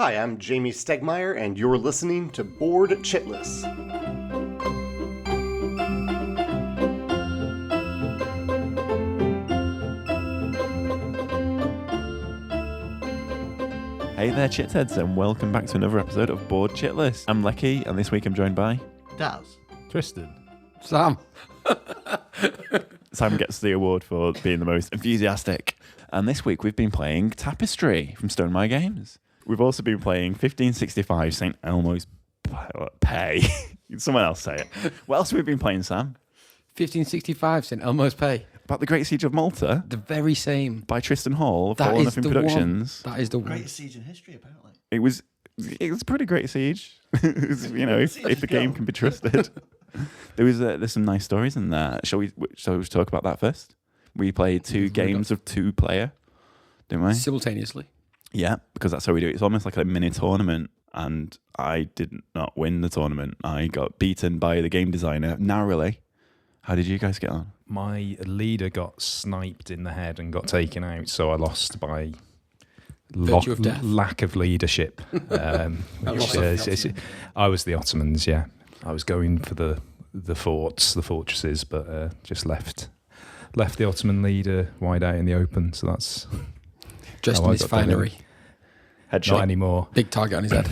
Hi, I'm Jamey Stegmaier, and you're listening to Board Chitless. Hey there, Chitheads, and welcome back to another episode of Board Chitless. I'm Leki, and this week I'm joined by Daz. Tristan. Sam. Sam gets the award for being the most enthusiastic. And this week we've been playing Tapestry from Stonemayer Games. We've also been playing 1565 St. Elmo's Pay. Someone else say it. What else have we been playing, Sam? 1565 St. Elmo's Pay. About the Great Siege of Malta The very same. by Tristan Hall of That Fallen is Nothing the Productions. one. That is the one. Greatest siege in history, apparently. It was a pretty great siege. It was, if the game can be trusted. There's some nice stories in there. Shall we talk about that first? We played two games of two-player, didn't we? Simultaneously. Yeah, because that's how we do it. It's almost like a mini tournament, and I did not win the tournament. I got beaten by the game designer narrowly. How did you guys get on? My leader got sniped in the head and got taken out, so I lost by Virtue of death. lack of leadership. I was the Ottomans, yeah. I was going for the fortresses, but just left the Ottoman leader wide out in the open. So that's Dressed how in I his got done. finery. Headshot. Not anymore. Big target on his head.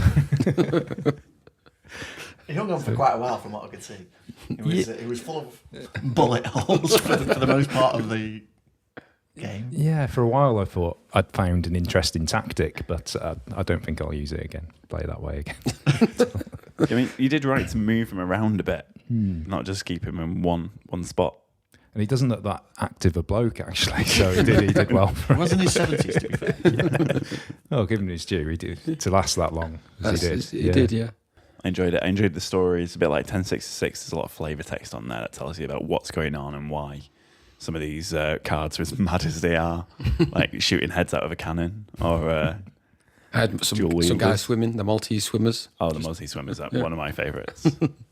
He hung on for quite a while from what I could see. It was full of bullet holes for the most part of the game. Yeah, for a while I thought I'd found an interesting tactic, but I don't think I'll use it again. Play that way again. I mean, you did right to move him around a bit, not just keep him in one spot. And he doesn't look that active a bloke, actually, so he did well. It was in his 70s, to be fair. Oh, given his due, he did to last that long. As he did. He did, yeah. I enjoyed it. I enjoyed the story. It's a bit like 1066. There's a lot of flavour text on there that tells you about what's going on and why some of these cards are as mad as they are, like shooting heads out of a cannon or I had some guys swimming, the Maltese swimmers. Oh, the Maltese swimmers, one of my favourites.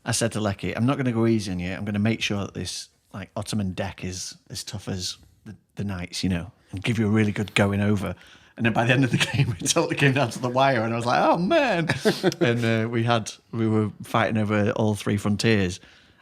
I said to Leki, I'm not going to go easy on you. I'm going to make sure that this Ottoman deck is as tough as the knights, and give you a really good going over. And then by the end of the game, it totally came down to the wire, and I was like, oh man! And we were fighting over all three frontiers,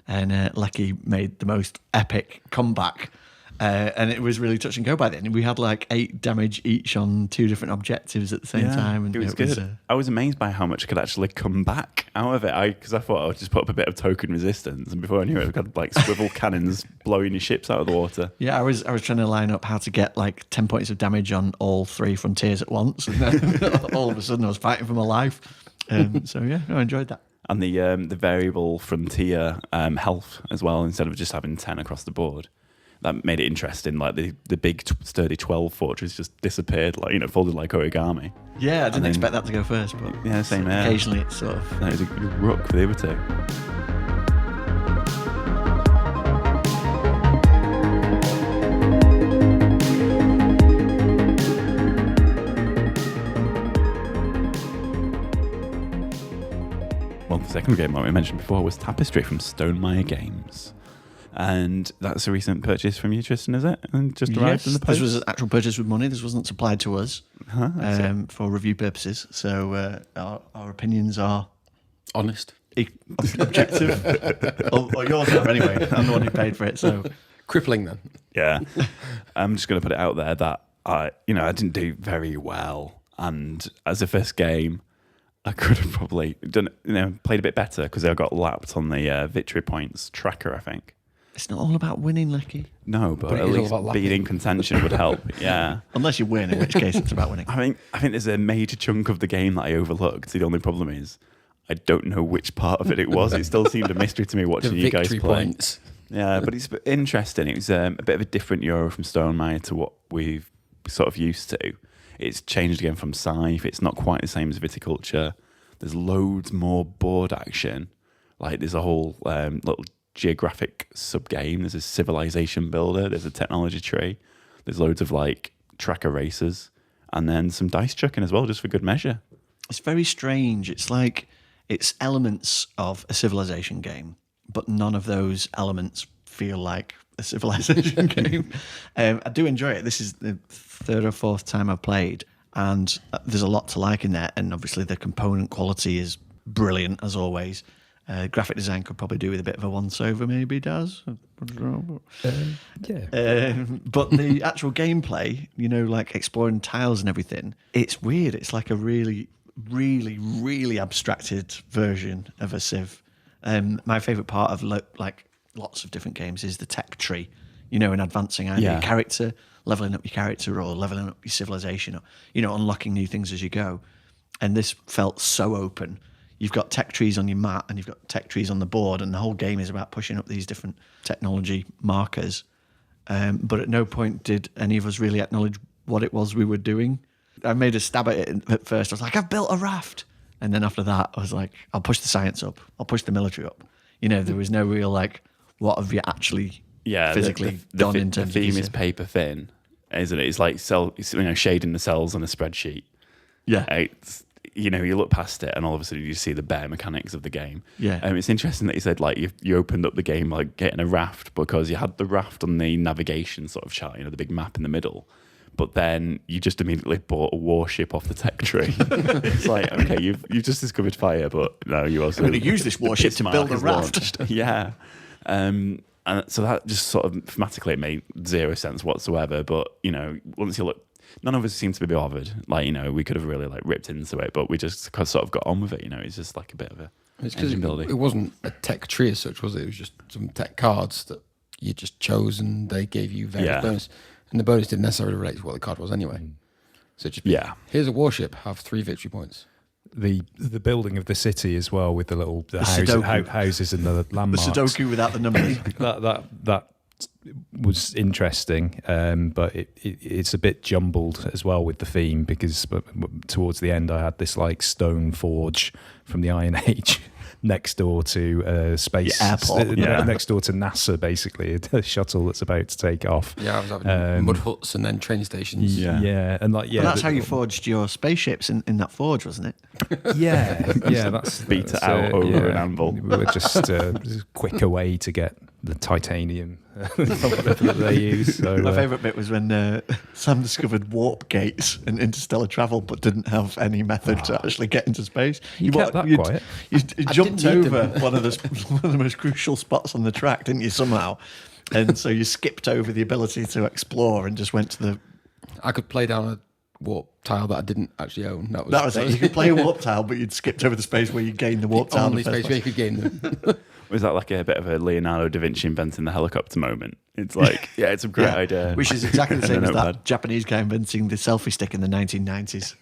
and Leki made the most epic comeback. And it was really touch and go by then. We had like 8 damage each on 2 different objectives at the same time. And it was good. I was amazed by how much I could actually come back out of it. Because I thought I would just put up a bit of token resistance, and before I knew it, I had like swivel cannons blowing your ships out of the water. Yeah, I was trying to line up how to get like 10 points of damage on all 3 frontiers at once, and then all of a sudden I was fighting for my life. So yeah, I enjoyed that. And the variable frontier health as well, instead of just having 10 across the board. That made it interesting. Like the big sturdy 12 fortress just disappeared, folded like origami. Yeah, I didn't expect that to go first, but yeah, same here. Occasionally it's sort of. That was a good rook for the other two. Well, the second game, what we mentioned before, was Tapestry from Stonemayer Games. And that's a recent purchase from you, Tristan, is it? And just arrived in the post? This was an actual purchase with money. This wasn't supplied to us for review purposes. So our opinions are honest, objective. or yours are anyway. I'm the one who paid for it. So crippling then. Yeah, I'm just going to put it out there that I didn't do very well, and as a first game, I could have probably done played a bit better because I got lapped on the victory points tracker, I think. It's not all about winning, Leki. No, but at least being in contention would help. Yeah. Unless you win, in which case it's about winning. I think there's a major chunk of the game that I overlooked. The only problem is I don't know which part of it was. It still seemed a mystery to me watching you guys play. Points. Yeah, but it's interesting. It was a bit of a different Euro from Stonemayer to what we've sort of used to. It's changed again from Scythe. It's not quite the same as Viticulture. There's loads more board action. Like there's a whole little geographic sub-game. There's a civilization builder. There's a technology tree. There's loads of like tracker races, and then some dice chucking as well, just for good measure. It's very strange. It's like it's elements of a civilization game, but none of those elements feel like a civilization game. I do enjoy it. This is the 3rd or 4th time I've played. and there's a lot to like in there. And obviously the component quality is brilliant as always. Graphic design could probably do with a bit of a once-over, maybe, Daz? Yeah. But the actual gameplay, like exploring tiles and everything, it's weird. It's like a really, really, really abstracted version of a Civ. My favourite part of like lots of different games is the tech tree, and advancing either your character, leveling up your character, or leveling up your civilization, or, unlocking new things as you go. And this felt so open. You've got tech trees on your map and you've got tech trees on the board, and the whole game is about pushing up these different technology markers. But at no point did any of us really acknowledge what it was we were doing. I made a stab at it at first. I was like, I've built a raft. And then after that, I was like, I'll push the science up. I'll push the military up. There was no real, like, what have you actually physically done in terms of... The theme is paper thin, isn't it? It's like shading the cells on a spreadsheet. Yeah. It's, you look past it and all of a sudden you see the bare mechanics of the game. Yeah. It's interesting that you said, like, you opened up the game like getting a raft, because you had the raft on the navigation sort of chart, the big map in the middle. But then you just immediately bought a warship off the tech tree. It's like, okay, you've just discovered fire, but no, you also... I'm going to use this warship to build a raft. Yeah. And so that just sort of thematically it made zero sense whatsoever. But, once you look, none of us seem to be bothered. Like, we could have really like ripped into it, but we just sort of got on with it. It's just like a bit of a engine building. It wasn't a tech tree as such, was it? It was just some tech cards that you just chose and they gave you various bonus. And the bonus didn't necessarily relate to what the card was anyway. So just here's a warship, have 3 victory points. The building of the city as well, with the little houses and the landmarks. The Sudoku without the numbers. that was interesting, but it's a bit jumbled as well with the theme, because towards the end I had this like stone forge from the Iron Age next door to space airport, next door to NASA, basically a shuttle that's about to take off. Yeah, I was having mud huts and then train stations. And like well, that's how you forged your spaceships in that forge, wasn't it? Yeah, that's beat it out over an anvil. We were just a quicker way to get the titanium that they use. So, my favourite bit was when Sam discovered warp gates and interstellar travel, but didn't have any method to actually get into space. You kept that quiet. You jumped over one of the most crucial spots on the track, didn't you, somehow? And so you skipped over the ability to explore and just went to the... I could play down a warp tile that I didn't actually own. That was it. You could play a warp tile, but you'd skipped over the space where you gained the warp tile. Only space where you could gain them. Was that like a bit of a Leonardo da Vinci inventing the helicopter moment? It's like, it's a great idea. Which is exactly the same as that Japanese guy inventing the selfie stick in the 1990s.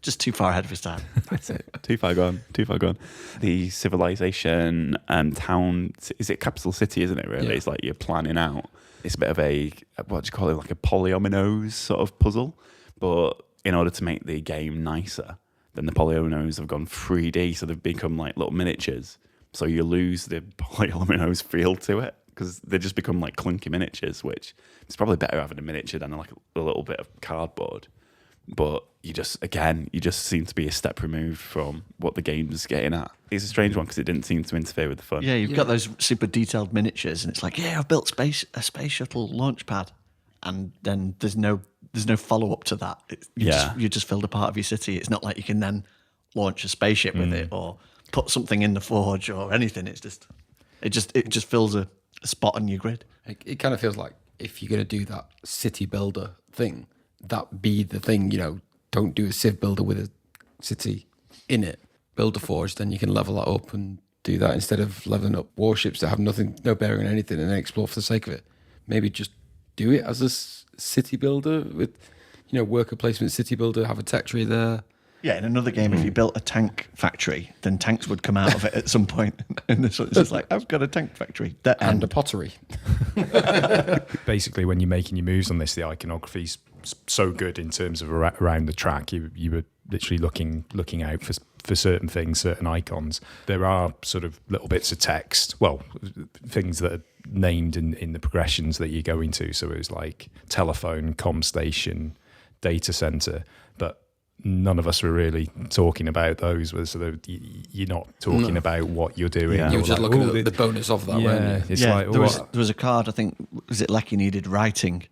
Just too far ahead of his time. That's it. Too far gone. The civilization town, is it capital city, isn't it, really? Yeah. It's like you're planning out. It's a bit of a, what do you call it, like a polyominoes sort of puzzle. But in order to make the game nicer, then the polyominoes have gone 3D, so they've become like little miniatures. So you lose the polyominoes feel to it, because they just become like clunky miniatures, which it's probably better having a miniature than like a little bit of cardboard. But you just seem to be a step removed from what the game's getting at. It's a strange one because it didn't seem to interfere with the fun. Yeah, you've got those super detailed miniatures, and it's like, I've built a space shuttle launch pad, and then there's no follow up to that. You just filled a part of your city. It's not like you can then launch a spaceship with it or put something in the forge or anything. It just fills a spot on your grid. It kind of feels like if you're going to do that city builder thing, that be the thing. Don't do a civ builder with a city in it. Build a forge, then you can level that up and do that instead of leveling up warships that have no bearing on anything and then explore for the sake of it. Maybe just do it as a city builder with, worker placement city builder, have a tech tree there. Yeah, in another game, if you built a tank factory, then tanks would come out of it at some point. And this one's just like, I've got a tank factory. And a pottery. Basically, when you're making your moves on this, the iconography's so good in terms of around the track. You were literally looking out for certain things, certain icons. There are sort of little bits of text, things that are named in the progressions that you go into. So it was like telephone, comm station, data center, but none of us were really talking about those. So you're not talking about what you're doing. Yeah. You were just looking at the bonus of that, weren't you? It's there was a card, I think, was it Leki needed writing,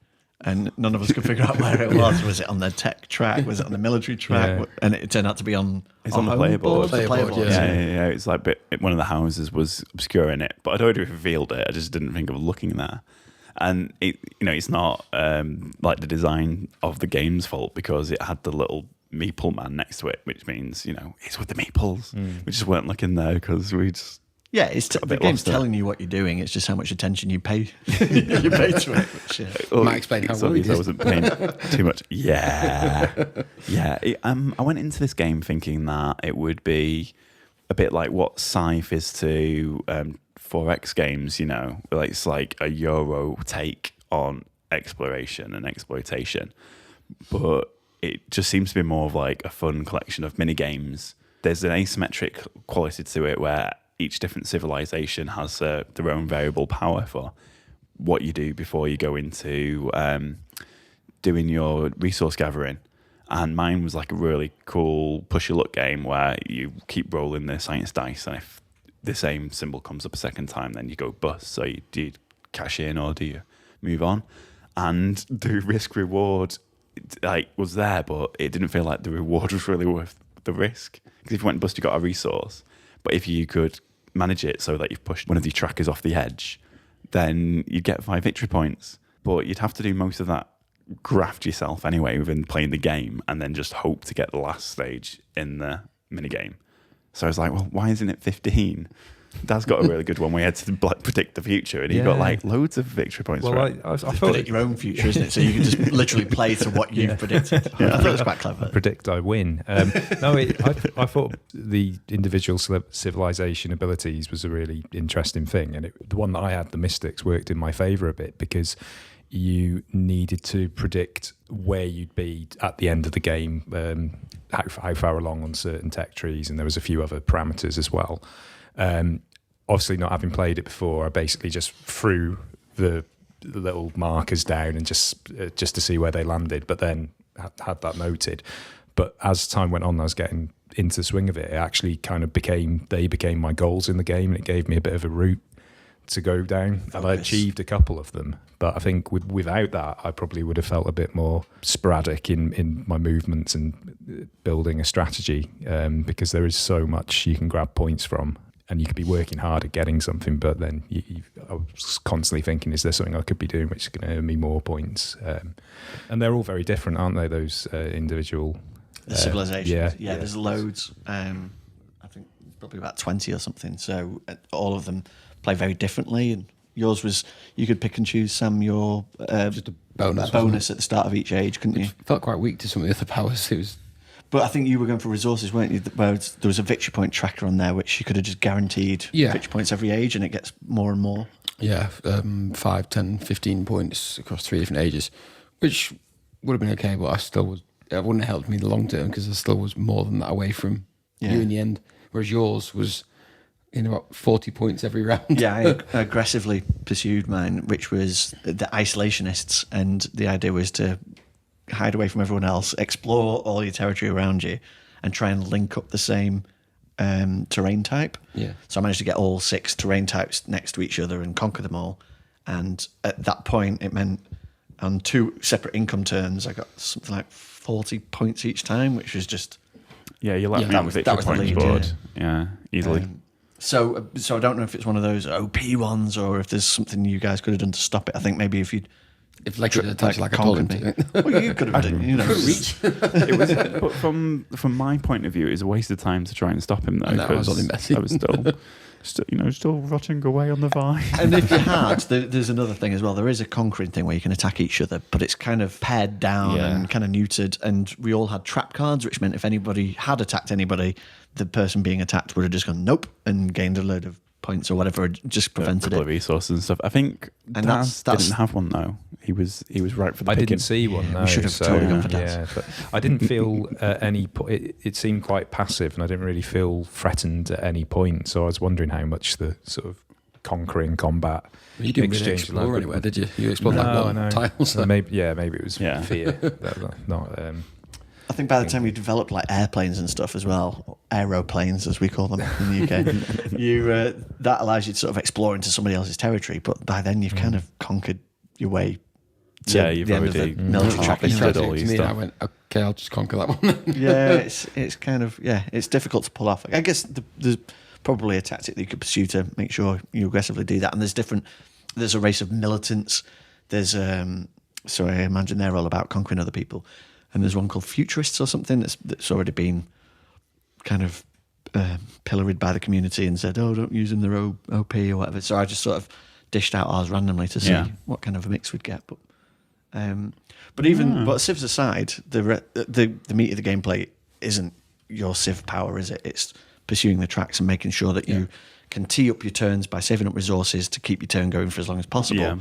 and none of us could figure out where it was. Was it on the tech track? Was it on the military track? Yeah. And it turned out to be on It's on the home player board. The player board, Yeah. It's like one of the houses was obscuring it, but I'd already revealed it. I just didn't think of looking there. And it's not like the design of the game's fault, because it had the little meeple man next to it, which means it's with the meeples. We just weren't looking there because we just the game's telling you what you're doing. It's just how much attention you pay you pay to it. Which, Might explain how well I wasn't paying too much. Yeah. I went into this game thinking that it would be a bit like what Scythe is to 4X games, like it's like a Euro take on exploration and exploitation, but it just seems to be more of like a fun collection of mini games. There's an asymmetric quality to it where each different civilization has their own variable power for what you do before you go into doing your resource gathering. And mine was like a really cool push your luck game where you keep rolling the science dice, and if the same symbol comes up a second time, then you go bust. So do you cash in or do you move on? And the risk reward was there, but it didn't feel like the reward was really worth the risk. Because if you went bust, you got a resource. But if you could manage it so that you've pushed one of your trackers off the edge, then you'd get 5 victory points. But you'd have to do most of that graft yourself anyway within playing the game, and then just hope to get the last stage in the minigame. So I was like, well, why isn't it 15? Dad's got a really good one where he had to predict the future, and he got like loads of victory points. Well, for it. I thought predict your own future, isn't it? So you can just literally play to what you've predicted. I thought it was quite clever. predict I win. I thought the individual civilization abilities was a really interesting thing, and the one that I had, the mystics, worked in my favour a bit because you needed to predict where you'd be at the end of the game, how far along on certain tech trees, and there was a few other parameters as well. Obviously, not having played it before, I basically just threw the little markers down and just to see where they landed, but then had that noted. But as time went on, I was getting into the swing of it. It actually kind of became my goals in the game, and it gave me a bit of a route to go down, and I achieved a couple of them. But I think without that, I probably would have felt a bit more sporadic in my movements and building a strategy, because there is so much you can grab points from, and you could be working hard at getting something, but then I was constantly thinking, is there something I could be doing which is going to earn me more points? And they're all very different, aren't they, those individual... The civilizations. Yeah, there's loads. I think probably about 20 or something. So all of them play very differently. And yours was, you could pick and choose, Sam, your just a bonus at the start of each age, couldn't you? It felt quite weak to some of the other powers. It was... But I think you were going for resources, weren't you? Where there was a victory point tracker on there, which you could have just guaranteed victory points every age, and it gets more and more. Yeah, 5, 10, 15 points across 3 different ages, which would have been okay, but it wouldn't have helped me in the long term because I still was more than that away from you in the end. Whereas yours was in about 40 points every round. Yeah, I aggressively pursued mine, which was the isolationists, and the idea was to hide away from everyone else, explore all your territory around you, and try and link up the same terrain type. Yeah. So I managed to get all 6 terrain types next to each other and conquer them all. And at that point, it meant on 2 separate income turns, I got something like 40 points each time, which was just... Yeah, you like that was the lead, board. Yeah, easily. So I don't know if it's one of those OP ones or if there's something you guys could have done to stop it. I think maybe if you'd... If Leki had attacked like I told him conquered to. Well, you could have done, you know. Reach. It was, but from my point of view, it was a waste of time to try and stop him though. No, I was only messing. I was still rotting away on the vine. And if you had, there's another thing as well. There is a conquering thing where you can attack each other, but it's kind of pared down and kind of neutered. And we all had trap cards, which meant if anybody had attacked anybody, the person being attacked would have just gone nope and gained a load of points or whatever, just prevented a couple of it. resources and stuff. I think And Daz that's didn't have one though. He was right for the I picking. didn't see one. No, we should have totally gone for Daz. Yeah, but I didn't feel it seemed quite passive, and I didn't really feel threatened at any point. So I was wondering how much the sort of conquering combat. You didn't really exchange explore would- anywhere, did you? You explored that one tile. So. Maybe it was Yeah. fear, not. I think by the time you developed like airplanes and stuff as well, or aeroplanes as we call them in the UK, that allows you to sort of explore into somebody else's territory. But by then you've kind of conquered your way to Yeah, you've the end of the already military track. harvested anyway. all to your me, and I stuff. went, okay, I'll just conquer that one. Yeah, it's kind of it's difficult to pull off. I guess there's probably a tactic that you could pursue to make sure you aggressively do that. And there's a race of militants. There's so I imagine they're all about conquering other people. And there's one called Futurists or something that's already been kind of pilloried by the community and said, oh, don't use them, they're OP or whatever. So I just sort of dished out ours randomly to see what kind of a mix we'd get. But civs aside, the meat of the gameplay isn't your civ power, is it? It's pursuing the tracks and making sure that you can tee up your turns by saving up resources to keep your turn going for as long as possible. Yeah.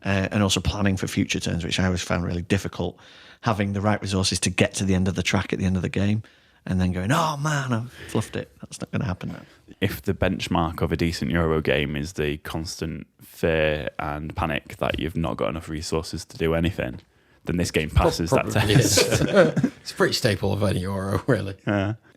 And also planning for future turns, which I always found really difficult, having the right resources to get to the end of the track at the end of the game and then going, oh man, I fluffed it. That's not going to happen now. If the benchmark of a decent Euro game is the constant fear and panic that you've not got enough resources to do anything, then this game passes that test. It's pretty staple of any Euro, really.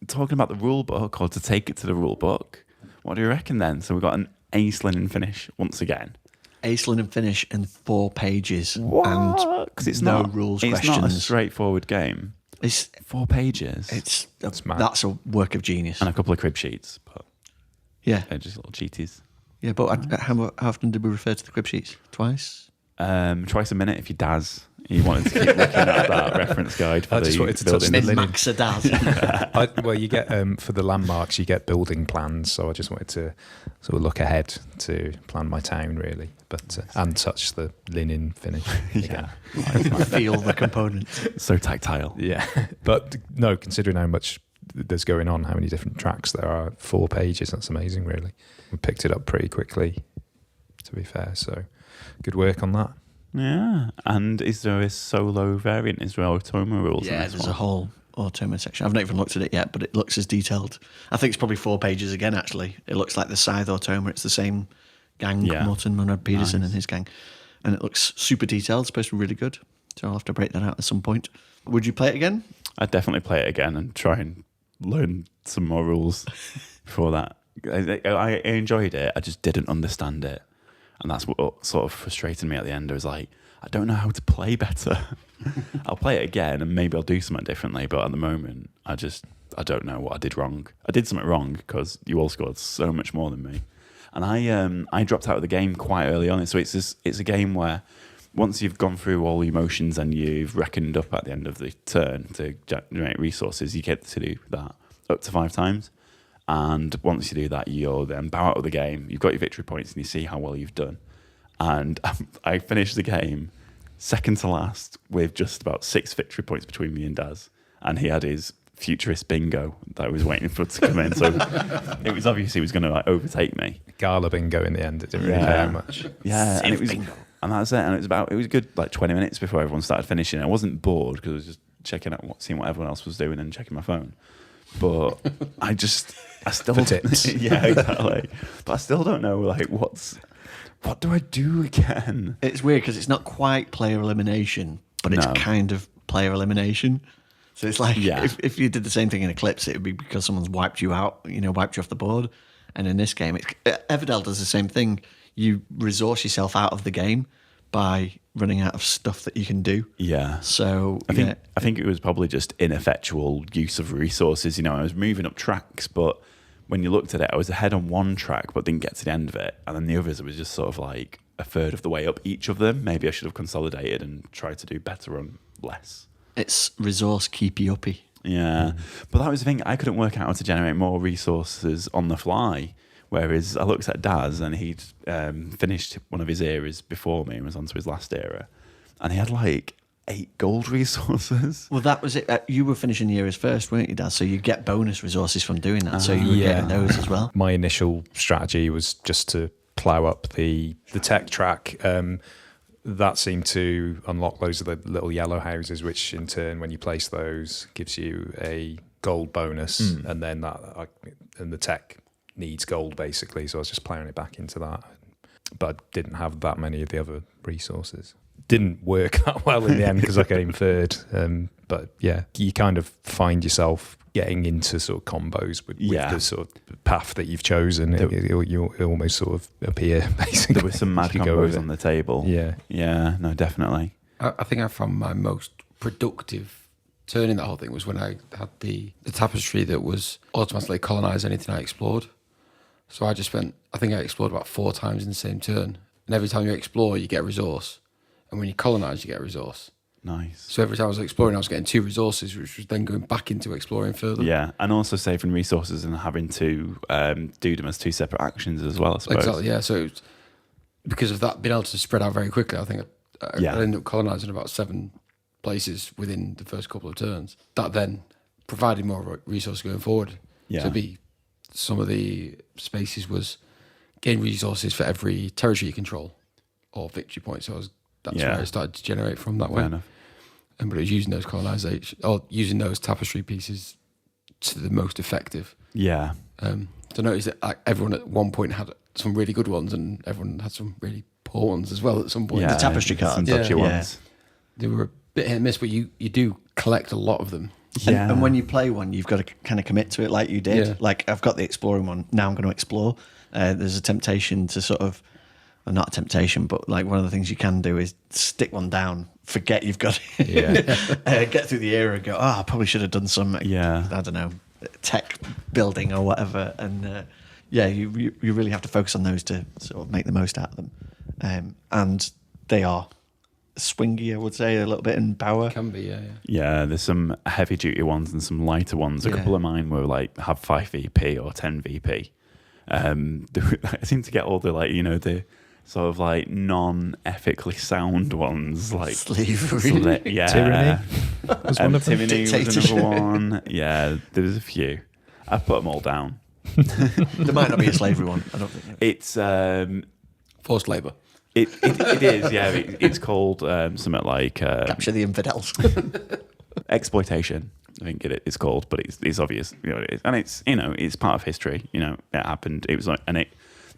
Talking about the rule book, or to take it to the rule book, what do you reckon then? So we've got an ace linen finish once again. Ace linen finish in 4 pages. What? And because it's no not rules it's questions. not a straightforward game. It's 4 pages. that's a work of genius. And a couple of crib sheets, but Yeah, they're just little cheaties. yeah. But how often did we refer to the crib sheets? Twice. Twice a minute if you Daz. You wanted to keep looking at that reference guide for I just wanted to touch building. the Min linen. max a daz. Well, you get for the landmarks, you get building plans. So I just wanted to sort of look ahead to plan my town, really, but and touch the linen finish. Yeah, Feel the components. so tactile. Yeah. But no, considering how much there's going on, how many different tracks there are, 4 pages. That's amazing, really. We picked it up pretty quickly, to be fair. So good work on that. Yeah, and is there a solo variant? Is there automa rules? in Yeah, this there's one? a whole automa section. I've not even looked at it yet, but it looks as detailed. I think it's probably 4 pages again, actually. It looks like the Scythe automa. It's the same gang, Yeah. Morten Munrad Peterson Nice. and his gang. And it looks super detailed. It's supposed to be really good. So I'll have to break that out at some point. Would you play it again? I'd definitely play it again and try and learn some more rules before that. I enjoyed it. I just didn't understand it. And that's what sort of frustrated me at the end. I was like, I don't know how to play better. I'll play it again and maybe I'll do something differently. But at the moment, I don't know what I did wrong. I did something wrong because you all scored so much more than me. And I dropped out of the game quite early on. So it's a game where once you've gone through all your motions and you've reckoned up at the end of the turn to generate resources, you get to do that up to 5 times. And once you do that, you'll then bow out of the game. You've got your victory points and you see how well you've done. And I finished the game second to last with just about 6 victory points between me and Daz. And he had his futurist bingo that I was waiting for to come in. So it was obvious he was going to overtake me. Gala bingo in the end. It didn't really care how much. Yeah, and Bingo. and that's it. And it was a good 20 minutes before everyone started finishing. I wasn't bored because I was just checking out seeing what everyone else was doing and checking my phone. But I still For tips. Yeah, exactly. But I still don't know what do I do again? It's weird because it's not quite player elimination, but it's No. kind of player elimination. So it's like Yeah. if you did the same thing in Eclipse, it would be because someone's wiped you out, wiped you off the board. And in this game, Everdell does the same thing. You resource yourself out of the game by running out of stuff that you can do. Yeah. So I think it was probably just ineffectual use of resources. I was moving up tracks, but when you looked at it, I was ahead on one track, but didn't get to the end of it. And then the others, it was just sort of like a third of the way up each of them. Maybe I should have consolidated and tried to do better on less. it's resource keepy uppy. Yeah. But that was the thing. I couldn't work out how to generate more resources on the fly. Whereas I looked at Daz and he'd finished one of his eras before me and was on to his last era. And he had 8 gold resources. Well, that was it. You were finishing the eras first, weren't you, Dad? So you get bonus resources from doing that. So you were getting those as well. My initial strategy was just to plough up the tech track. That seemed to unlock loads of the little yellow houses, which in turn, when you place those, gives you a gold bonus, and then and the tech needs gold basically. So I was just ploughing it back into that, but I didn't have that many of the other resources. Didn't work that well in the end because I came third. But yeah, you kind of find yourself getting into sort of combos with the sort of path that you've chosen. You almost sort of appear basically. There were some mad if you go combos with it. on the table. Yeah. Yeah, no, definitely. I think I found my most productive turn in that whole thing was when I had the tapestry that was automatically colonise anything I explored. So I think I explored about 4 times in the same turn. And every time you explore, you get a resource. And when you colonise, you get a resource. Nice. So every time I was exploring, I was getting 2 resources, which was then going back into exploring further. Yeah, and also saving resources and having to do them as 2 separate actions as well, I suppose. Exactly, yeah. So it was, because of that, being able to spread out very quickly, I think I ended up colonising about 7 places within the first couple of turns. That then provided more resources going forward. Yeah. So some of the spaces was gain resources for every territory you control or victory point. So that's where I started to generate from that way. Fair enough. But it was using those colonisation or using those tapestry pieces to the most effective. Yeah. So notice that everyone at one point had some really good ones, and everyone had some really poor ones as well at some point. Yeah. The tapestry cards. Some dodgy Yeah. ones. They were a bit hit and miss, but you do collect a lot of them. And when you play one, you've got to kind of commit to it like you did. Yeah. Like, I've got the exploring one. Now I'm going to explore. There's a temptation to sort of, well, not a temptation, but like one of the things you can do is stick one down, forget you've got it, get through the era and go, I probably should have done some, I don't know, tech building or whatever. And you really have to focus on those to sort of make the most out of them. And they are swingy, I would say, a little bit in power. Can be, yeah. Yeah, there's some heavy duty ones and some lighter ones. A couple of mine were like have 5 VP or 10 VP. I seem to get all the the sort of like non-ethically sound ones, like Slavery. yeah, Tyranny was one of them. Tyranny was another one. Yeah, there was a few. I've put them all down. There might not be a slavery one. I don't think. It's Forced labour. It is, yeah. It's called something like Capture the infidels. exploitation. I think it's called, but it's obvious, and it's part of history. It happened. It was like, and it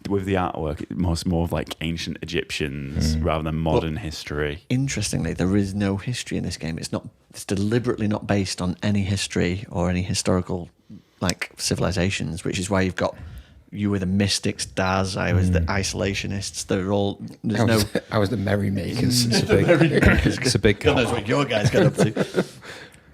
with the artwork, it was more of like ancient Egyptians rather than modern history. Interestingly, there is no history in this game. It's deliberately not based on any history or any historical like civilizations, which is why you've got. You were the mystics, Daz. I was the isolationists. They're all. I was the merrymakers. It's a big God knows what your guys get up to.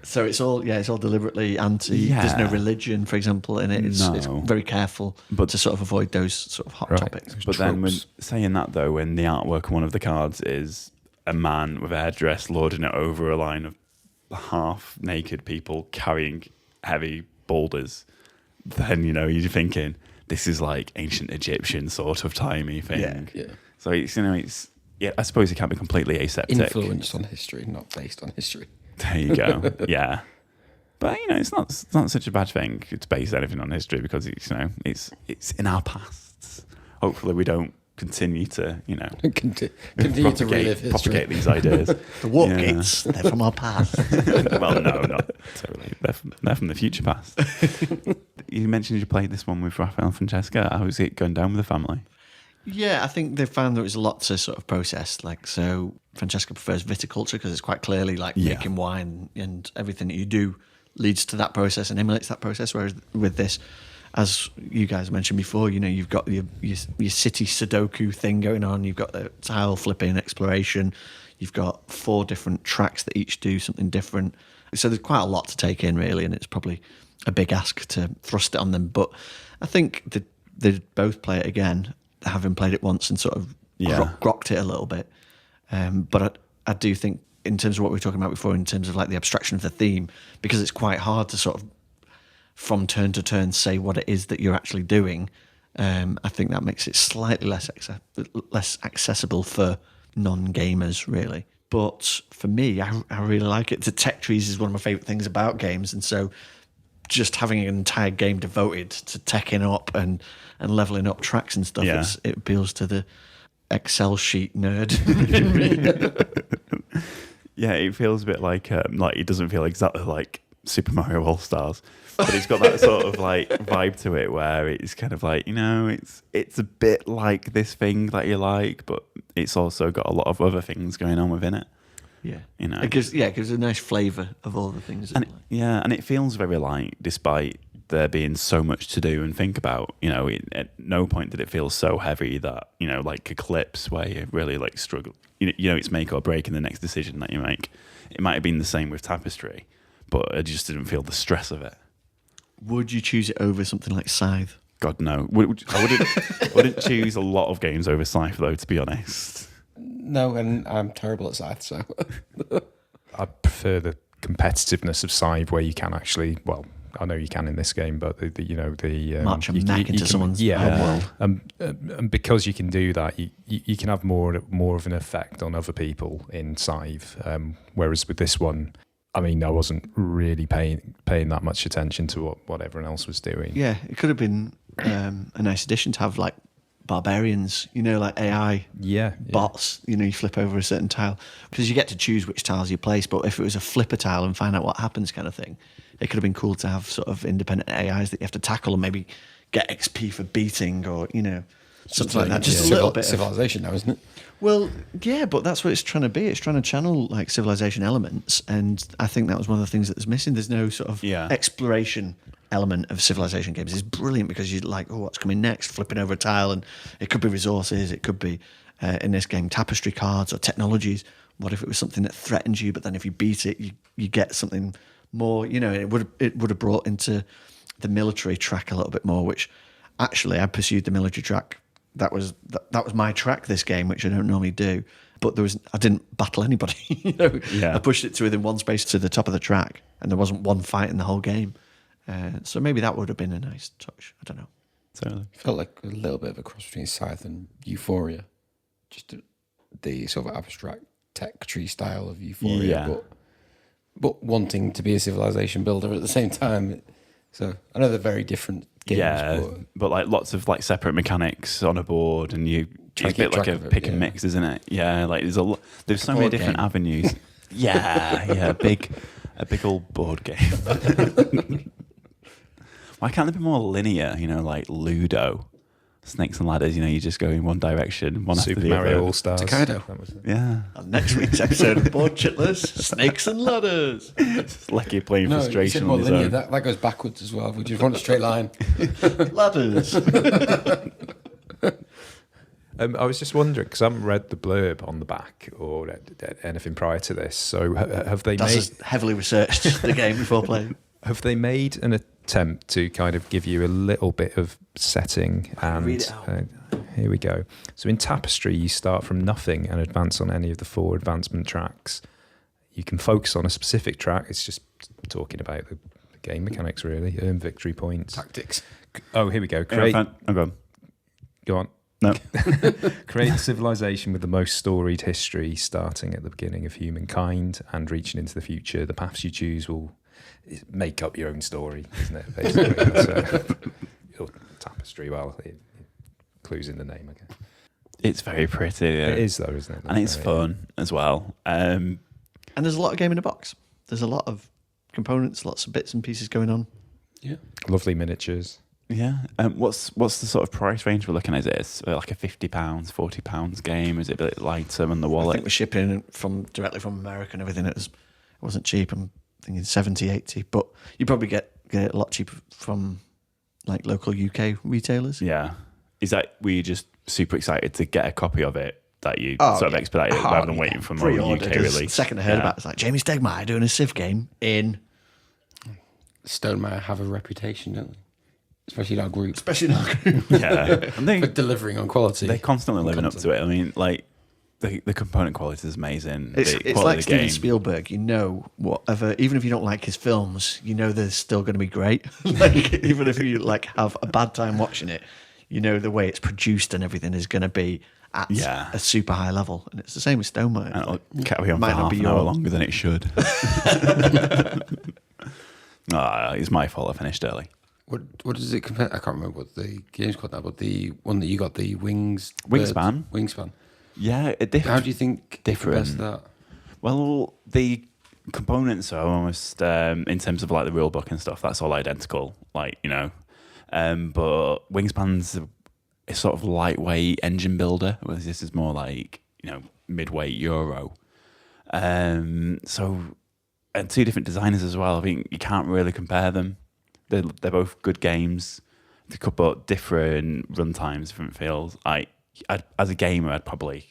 So it's all deliberately anti. Yeah. There's no religion, for example, in it. It's very careful, to sort of avoid those sort of hot topics. But then, when saying that though, when the artwork on one of the cards is a man with a headdress lording it over a line of half-naked people carrying heavy boulders, then you're thinking. This is like ancient Egyptian sort of timey thing. Yeah. So it's I suppose it can't be completely aseptic. Influenced on history, not based on history. There you go. Yeah. But it's not such a bad thing to base anything on history because it's in our pasts. Hopefully we don't continue to continue to relive history. propagate these ideas. The warp gates, they're from our past. Well, no, not totally. They're from the future past. You mentioned you played this one with Raphael and Francesca. How's it going down with the family? Yeah, I think they found there was a lot to sort of process. Like, so Francesca prefers viticulture because it's quite clearly like making wine, and everything that you do leads to that process and emulates that process. Whereas with this, as you guys mentioned before, you've got your city Sudoku thing going on. You've got the tile flipping exploration. You've got 4 different tracks that each do something different. So there's quite a lot to take in, really, and it's probably a big ask to thrust it on them. But I think they both play it again, having played it once and sort of grokked it a little bit. But I do think, in terms of what we were talking about before, in terms of like the abstraction of the theme, because it's quite hard to sort of from turn to turn say what it is that you're actually doing, I think that makes it slightly less accessible for non-gamers, really. But for me, I really like it. The tech trees is one of my favourite things about games, and so just having an entire game devoted to teching up and leveling up tracks and stuff, it appeals to the Excel sheet nerd. Yeah, it feels a bit like it doesn't feel exactly like Super Mario All-Stars, but it's got that sort of like vibe to it where it's kind of like, it's a bit like this thing that you like, but it's also got a lot of other things going on within it. Yeah, it gives a nice flavour of all the things. And and it feels very light, despite there being so much to do and think about. At no point did it feel so heavy that, like Eclipse, where you really like struggle. It's make or break in the next decision that you make. It might have been the same with Tapestry, but I just didn't feel the stress of it. Would you choose it over something like Scythe? God, no. I wouldn't choose a lot of games over Scythe, though, to be honest. No, and I'm terrible at Scythe, so... I prefer the competitiveness of Scythe, where you can actually, well, I know you can in this game, but the march a mech into someone's homeworld. And because you can do that, you can have more of an effect on other people in Scythe. Whereas with this one, I mean, I wasn't really paying that much attention to what everyone else was doing. Yeah, it could have been a nice addition to have like barbarians, like AI bots. You flip over a certain tile because you get to choose which tiles you place. But if it was a flipper tile and find out what happens kind of thing, it could have been cool to have sort of independent AIs that you have to tackle and maybe get XP for beating or something like that. Just a little bit Civilization now, isn't it? Well, yeah, but that's what it's trying to be. It's trying to channel like civilization elements, and I think that was one of the things that was missing. There's no sort of exploration element of civilization games. It's brilliant because you're like, oh, what's coming next? Flipping over a tile, and it could be resources, it could be in this game tapestry cards or technologies. What if it was something that threatens you, but then if you beat it, you get something more. It would have brought into the military track a little bit more. Which actually, I pursued the military track. That was my track this game, which I don't normally do. But I didn't battle anybody. I pushed it to within one space to the top of the track, and there wasn't one fight in the whole game. So maybe that would have been a nice touch. I don't know. Totally. Felt like a little bit of a cross between Scythe and Euphoria. Just the sort of abstract tech tree style of Euphoria, but wanting to be a civilization builder at the same time. So I know they're very different games. Yeah, but like lots of like separate mechanics on a board, and it's a bit like a pick and mix, isn't it? Yeah, like there's so many different avenues. a big old board game. Why can't they be more linear? Like Ludo, Snakes and Ladders. You just go in one direction. One Super after the Mario other. All Stars. Takedo. Yeah. On next week's episode of Board Chitlers, Snakes and Ladders. It's Lecky playing No, you frustration said more on his linear. own. That goes backwards as well. We just want a straight line. Ladders. I was just wondering, because I haven't read the blurb on the back or anything prior to this. So have they heavily researched the game before playing. Have they made an attempt to kind of give you a little bit of setting? And read it out. Here we go. So in Tapestry, you start from nothing and advance on any of the 4 advancement tracks. You can focus on a specific track. It's just talking about the game mechanics, really. Earn victory points. Tactics. Oh, here we go. Go on. No. Create a civilization with the most storied history, starting at the beginning of humankind and reaching into the future. The paths you choose will make up your own story, isn't it? Basically, your Tapestry. Well, it clues in the name again. It's very pretty. It is, though, isn't it? And it's fun as well. And there's a lot of game in a box. There's a lot of components, lots of bits and pieces going on. Yeah. Lovely miniatures. Yeah. What's the sort of price range we're looking at? Is it like a £50, £40 game? Is it a bit lighter on the I wallet? think we're shipping directly from America and everything. It wasn't cheap. I'm thinking 70, 80, but you probably get it a lot cheaper from like local UK retailers. Yeah. Is that were you just super excited to get a copy of it that you sort of expedited it rather than waiting for more UK release? The second I heard about it, it's like Jamey Stegmaier doing a Civ game in... Stonemaier have a reputation, don't they? Especially in our group. Yeah. And For delivering on quality. they're constantly living up to it. I mean, like, the component quality is amazing. It's like Steven Spielberg. Whatever, even if you don't like his films, they're still going to be great. Like, even if you have a bad time watching it, the way it's produced and everything is going to be at a super high level. And it's the same with Stonemaier. And it'll carry on for half an hour longer than it should. It's my fault I finished early. What does it compare? I can't remember what the game's called now, but the one that you got, the Wingspan. Yeah, How do you think different? It compares to that? Well, the components are almost in terms of like the rule book and stuff. That's all identical, but Wingspan's a sort of lightweight engine builder, whereas this is more like midweight Euro. And two different designers as well. I think you can't really compare them. They're both good games. A couple different runtimes, different feels. As a gamer, I'd probably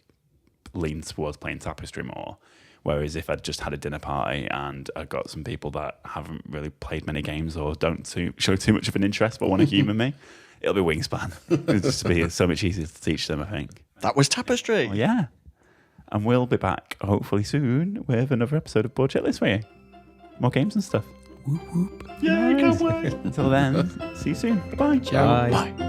lean towards playing Tapestry more. Whereas if I'd just had a dinner party and I got some people that haven't really played many games or don't show too much of an interest but want to humour me, it'll be Wingspan. It'll just be so much easier to teach them, I think. That was Tapestry. Oh, yeah. And we'll be back hopefully soon with another episode of Board Checklist for you. More games and stuff. Whoop, whoop. Yeah, I can't wait. Until then, see you soon. Bye. Ciao. Bye. Bye.